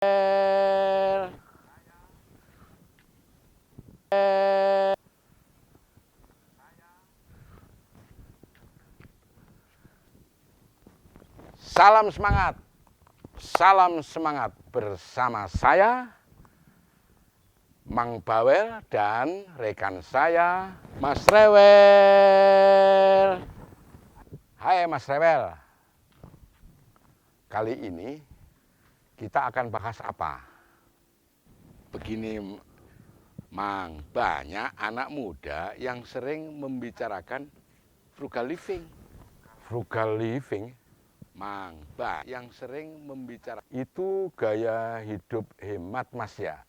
Salam semangat bersama saya Mang Bawel dan rekan saya Mas Rewel. Hai Mas Rewel, kali ini kita akan bahas apa? Begini Mang, banyak anak muda yang sering membicarakan frugal living. Frugal living? Mang, yang sering membicarakan itu gaya hidup hemat Mas ya.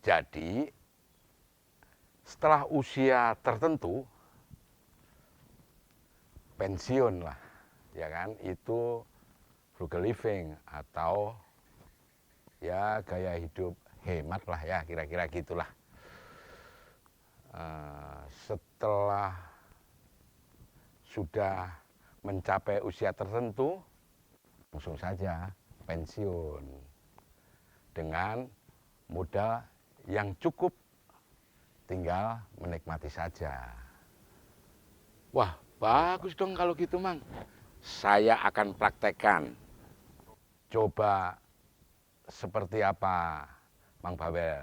Jadi setelah usia tertentu pensiun lah, ya kan, itu frugal living atau ya gaya hidup hemat lah ya, kira-kira gitulah. Setelah sudah mencapai usia tertentu, langsung saja pensiun dengan modal yang cukup, tinggal menikmati saja. Wah, bagus dong kalau gitu, Mang. Saya akan praktekkan. Coba seperti apa, Mang Bawel?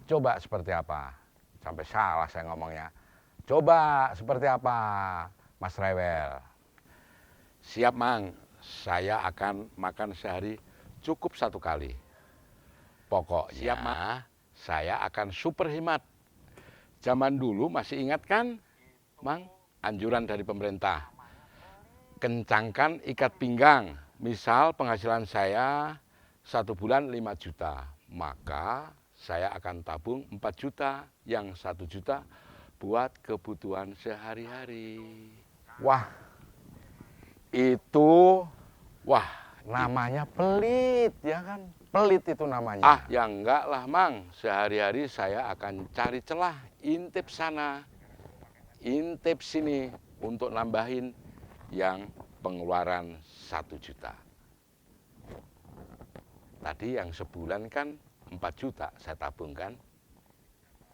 Coba seperti apa? Sampai salah saya ngomongnya. Coba seperti apa, Mas Rewel? Siap, Mang. Saya akan makan sehari cukup 1 kali. Pokoknya siap, Mang. Saya akan super hemat. Zaman dulu masih ingat kan, Mang, anjuran dari pemerintah. Kencangkan ikat pinggang. Misal penghasilan saya 1 bulan 5 juta. Maka saya akan tabung 4 juta. Yang 1 juta buat kebutuhan sehari-hari. Wah, itu, namanya pelit, ya kan? Pelit itu namanya. Ya enggak lah, Mang. Sehari-hari saya akan cari celah, intip sana, intip sini untuk nambahin yang pengeluaran 1 juta. Tadi yang sebulan kan 4 juta saya tabungkan.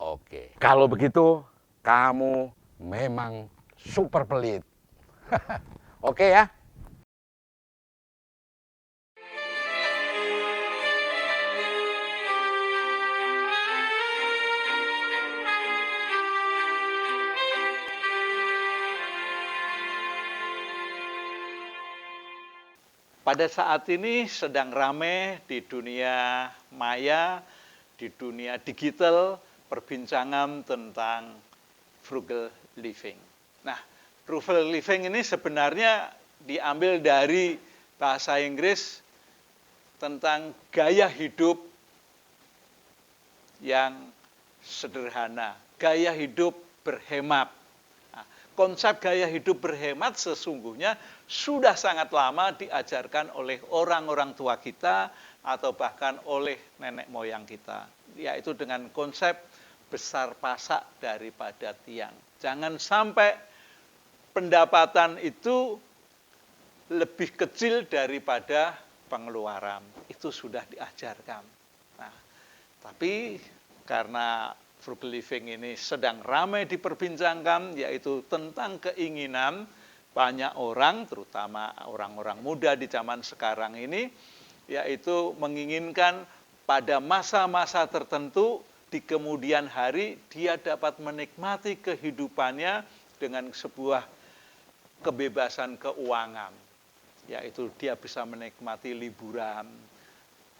Oke. Kalau begitu, kamu memang super pelit. Oke ya. Pada saat ini sedang rame di dunia maya, di dunia digital, perbincangan tentang frugal living. Nah, frugal living ini sebenarnya diambil dari bahasa Inggris tentang gaya hidup yang sederhana, gaya hidup berhemat. Konsep gaya hidup berhemat sesungguhnya sudah sangat lama diajarkan oleh orang-orang tua kita atau bahkan oleh nenek moyang kita, yaitu dengan konsep besar pasak daripada tiang. Jangan sampai pendapatan itu lebih kecil daripada pengeluaran. Itu sudah diajarkan. Nah, tapi karena frugal living ini sedang ramai diperbincangkan, yaitu tentang keinginan banyak orang, terutama orang-orang muda di zaman sekarang ini, yaitu menginginkan pada masa-masa tertentu di kemudian hari dia dapat menikmati kehidupannya dengan sebuah kebebasan keuangan, yaitu dia bisa menikmati liburan,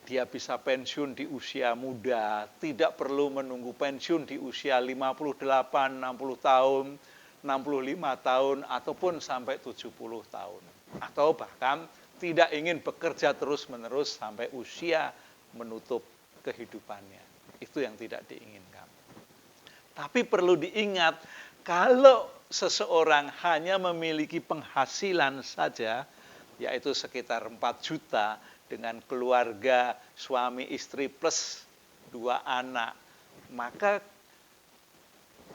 dia bisa pensiun di usia muda, tidak perlu menunggu pensiun di usia 58, 60 tahun, 65 tahun, ataupun sampai 70 tahun. Atau bahkan tidak ingin bekerja terus-menerus sampai usia menutup kehidupannya. Itu yang tidak diinginkan. Tapi perlu diingat, kalau seseorang hanya memiliki penghasilan saja, yaitu sekitar 4 juta, dengan keluarga suami istri plus 2 anak, maka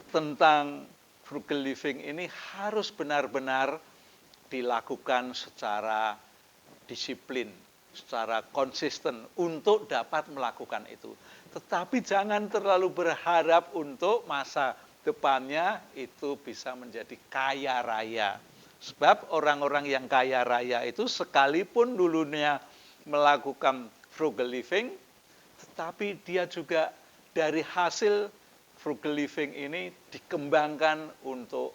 tentang frugal living ini harus benar-benar dilakukan secara disiplin, secara konsisten untuk dapat melakukan itu. Tetapi jangan terlalu berharap untuk masa depannya itu bisa menjadi kaya raya. Sebab orang-orang yang kaya raya itu sekalipun dulunya melakukan frugal living, tetapi dia juga dari hasil frugal living ini dikembangkan untuk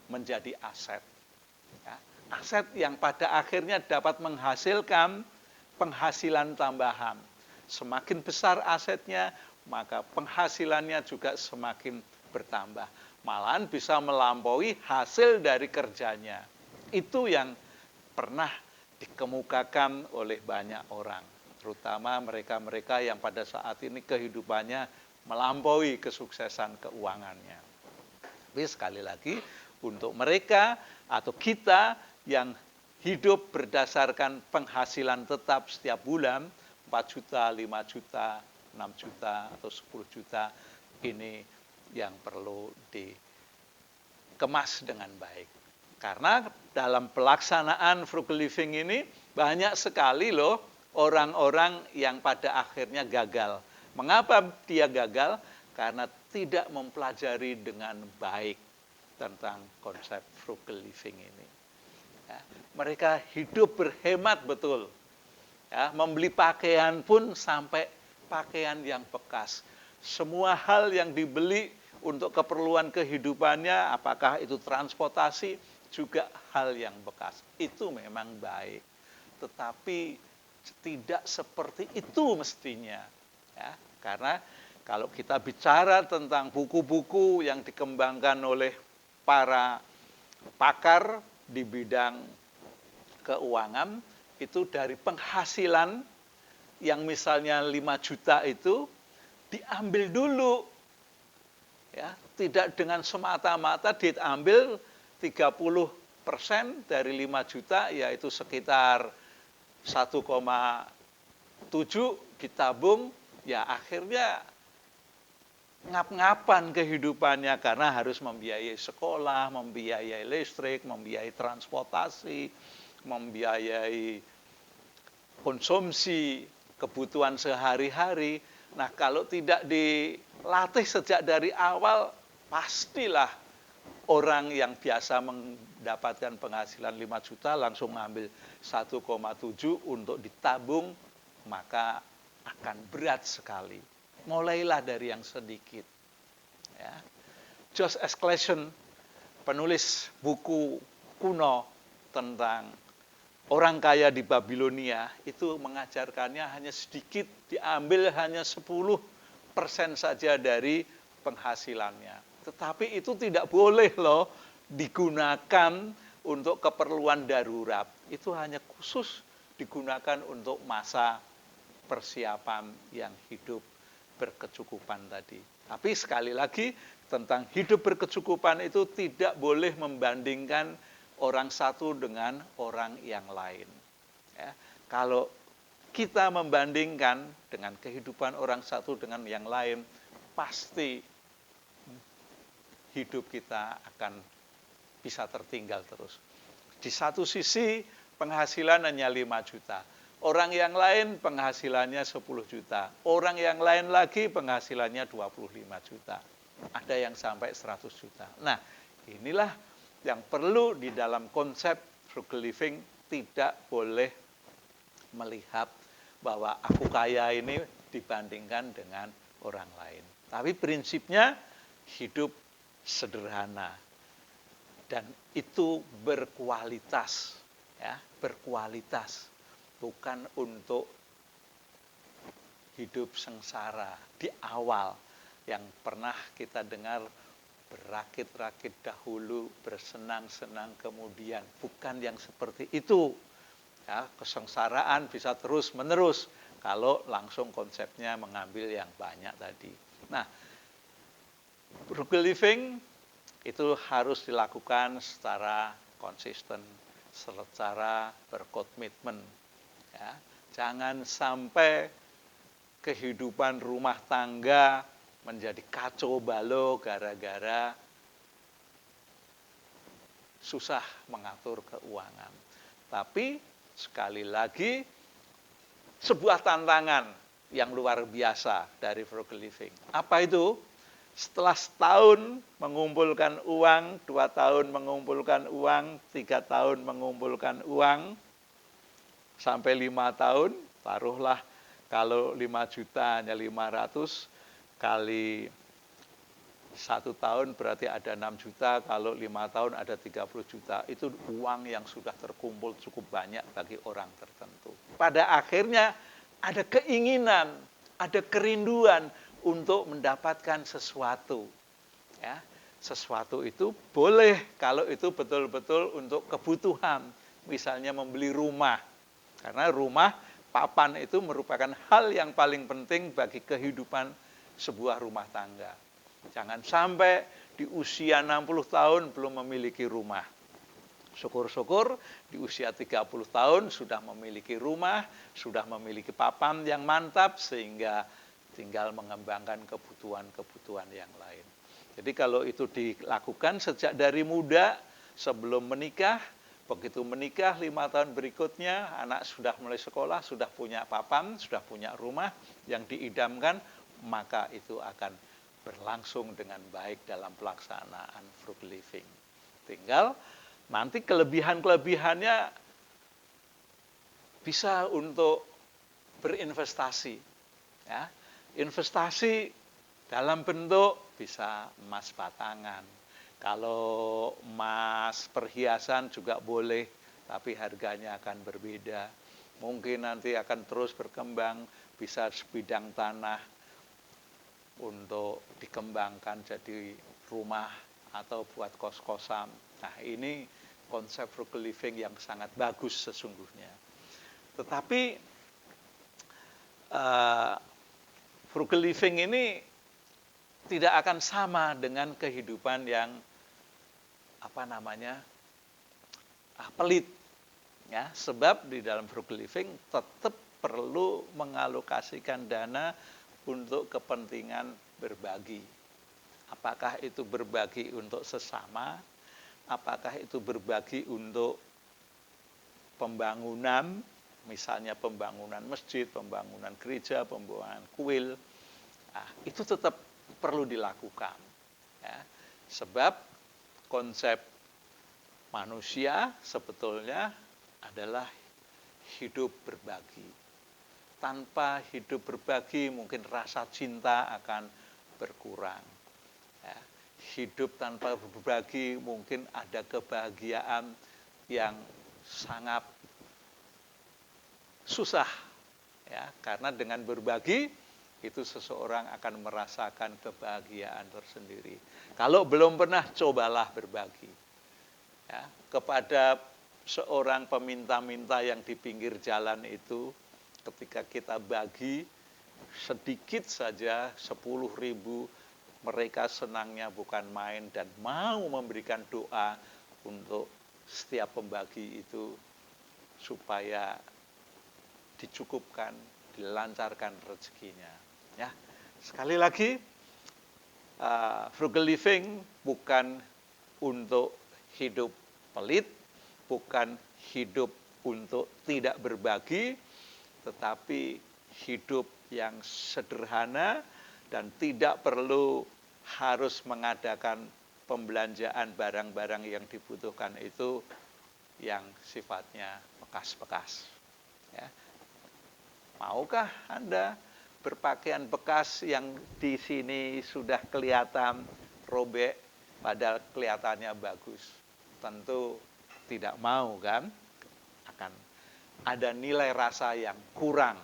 menjadi aset. Ya, aset yang pada akhirnya dapat menghasilkan penghasilan tambahan. Semakin besar asetnya, maka penghasilannya juga semakin bertambah. Malahan bisa melampaui hasil dari kerjanya. Itu yang pernah dikemukakan oleh banyak orang. Terutama mereka-mereka yang pada saat ini kehidupannya melampaui kesuksesan keuangannya. Tapi sekali lagi, untuk mereka atau kita yang hidup berdasarkan penghasilan tetap setiap bulan, 4 juta, 5 juta, 6 juta, atau 10 juta, ini yang perlu dikemas dengan baik. Karena dalam pelaksanaan frugal living ini, banyak sekali loh orang-orang yang pada akhirnya gagal. Mengapa dia gagal? Karena tidak mempelajari dengan baik tentang konsep frugal living ini. Ya, mereka hidup berhemat betul. Ya, membeli pakaian pun sampai pakaian yang bekas. Semua hal yang dibeli untuk keperluan kehidupannya, apakah itu transportasi, juga hal yang bekas. Itu memang baik. Tetapi tidak seperti itu mestinya. Ya, karena kalau kita bicara tentang buku-buku yang dikembangkan oleh para pakar di bidang keuangan, itu dari penghasilan yang misalnya 5 juta itu diambil dulu. Ya, tidak dengan semata-mata diambil 30% dari 5 juta, yaitu sekitar 1,7 ditabung, ya akhirnya ngap-ngapan kehidupannya karena harus membiayai sekolah, membiayai listrik, membiayai transportasi, membiayai konsumsi, kebutuhan sehari-hari. Nah, kalau tidak dilatih sejak dari awal, pastilah orang yang biasa mendapatkan penghasilan 5 juta langsung ngambil 1,7 untuk ditabung, maka akan berat sekali. Mulailah dari yang sedikit. Ya. George Clason, penulis buku kuno tentang orang kaya di Babilonia, itu mengajarkannya hanya sedikit, diambil hanya 10% saja dari penghasilannya. Tetapi itu tidak boleh loh digunakan untuk keperluan darurat. Itu hanya khusus digunakan untuk masa persiapan yang hidup berkecukupan tadi. Tapi sekali lagi, tentang hidup berkecukupan itu tidak boleh membandingkan orang satu dengan orang yang lain. Ya, kalau kita membandingkan dengan kehidupan orang satu dengan yang lain, pasti hidup kita akan bisa tertinggal terus. Di satu sisi penghasilan hanya 5 juta. Orang yang lain penghasilannya 10 juta. Orang yang lain lagi penghasilannya 25 juta. Ada yang sampai 100 juta. Nah, inilah yang perlu di dalam konsep frugal living. Tidak boleh melihat bahwa aku kaya ini dibandingkan dengan orang lain. Tapi prinsipnya hidup sederhana. Dan itu berkualitas. Ya, berkualitas. Bukan untuk hidup sengsara di awal yang pernah kita dengar berakit-rakit dahulu, bersenang-senang kemudian. Bukan yang seperti itu. Ya, kesengsaraan bisa terus-menerus kalau langsung konsepnya mengambil yang banyak tadi. Nah, frugal living itu harus dilakukan secara konsisten, secara berkomitmen. Ya, jangan sampai kehidupan rumah tangga menjadi kacau balau gara-gara susah mengatur keuangan. Tapi Sekali lagi, sebuah tantangan yang luar biasa dari frugal living. Apa itu? Setelah setahun mengumpulkan uang, 2 tahun mengumpulkan uang, 3 tahun mengumpulkan uang, sampai 5 tahun, taruhlah kalau 5 juta hanya 500 kali 1 tahun berarti ada 6 juta, kalau 5 tahun ada 30 juta. Itu uang yang sudah terkumpul cukup banyak bagi orang tertentu. Pada akhirnya ada keinginan, ada kerinduan untuk mendapatkan sesuatu. Ya, sesuatu itu boleh kalau itu betul-betul untuk kebutuhan. Misalnya membeli rumah. Karena rumah, papan itu merupakan hal yang paling penting bagi kehidupan sebuah rumah tangga. Jangan sampai di usia 60 tahun belum memiliki rumah. Syukur-syukur di usia 30 tahun sudah memiliki rumah, sudah memiliki papan yang mantap sehingga tinggal mengembangkan kebutuhan-kebutuhan yang lain. Jadi kalau itu dilakukan sejak dari muda sebelum menikah, begitu menikah 5 tahun berikutnya anak sudah mulai sekolah, sudah punya papan, sudah punya rumah yang diidamkan, maka itu akan berlangsung dengan baik dalam pelaksanaan frugal living. Tinggal nanti kelebihan-kelebihannya bisa untuk berinvestasi. Ya, investasi dalam bentuk bisa emas batangan. Kalau emas perhiasan juga boleh, tapi harganya akan berbeda. Mungkin nanti akan terus berkembang, bisa sebidang tanah untuk dikembangkan jadi rumah atau buat kos-kosan. Nah, ini konsep frugal living yang sangat bagus sesungguhnya. Tetapi frugal living ini tidak akan sama dengan kehidupan yang pelit, ya, sebab di dalam frugal living tetap perlu mengalokasikan dana untuk kepentingan berbagi. Apakah itu berbagi untuk sesama, apakah itu berbagi untuk pembangunan, misalnya pembangunan masjid, pembangunan gereja, pembangunan kuil. Nah, itu tetap perlu dilakukan. Ya. Sebab konsep manusia sebetulnya adalah hidup berbagi. Tanpa hidup berbagi mungkin rasa cinta akan berkurang. Ya. Hidup tanpa berbagi mungkin ada kebahagiaan yang sangat susah. Ya, karena dengan berbagi itu seseorang akan merasakan kebahagiaan tersendiri. Kalau belum pernah, cobalah berbagi. Ya, kepada seorang peminta-minta yang di pinggir jalan itu, ketika kita bagi sedikit saja 10.000, mereka senangnya bukan main dan mau memberikan doa untuk setiap pembagi itu supaya dicukupkan, dilancarkan rezekinya. Ya, sekali lagi, frugal living bukan untuk hidup pelit, bukan hidup untuk tidak berbagi, tetapi hidup yang sederhana dan tidak perlu harus mengadakan pembelanjaan barang-barang yang dibutuhkan itu yang sifatnya bekas-bekas. Ya. Maukah Anda berpakaian bekas yang di sini sudah kelihatan robek, padahal kelihatannya bagus? Tentu tidak mau, kan? Akan ada nilai rasa yang kurang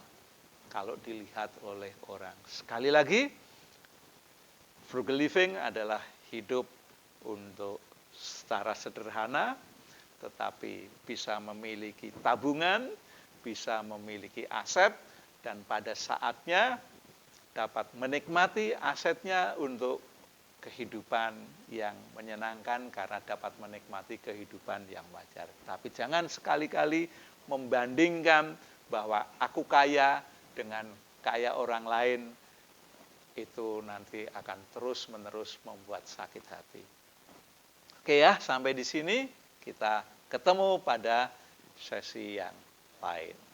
kalau dilihat oleh orang. Sekali lagi, frugal living adalah hidup untuk secara sederhana, tetapi bisa memiliki tabungan, bisa memiliki aset, dan pada saatnya dapat menikmati asetnya untuk kehidupan yang menyenangkan karena dapat menikmati kehidupan yang wajar. Tapi jangan sekali-kali membandingkan bahwa aku kaya dengan kaya orang lain, itu nanti akan terus-menerus membuat sakit hati. Oke ya, sampai di sini kita ketemu pada sesi yang lain.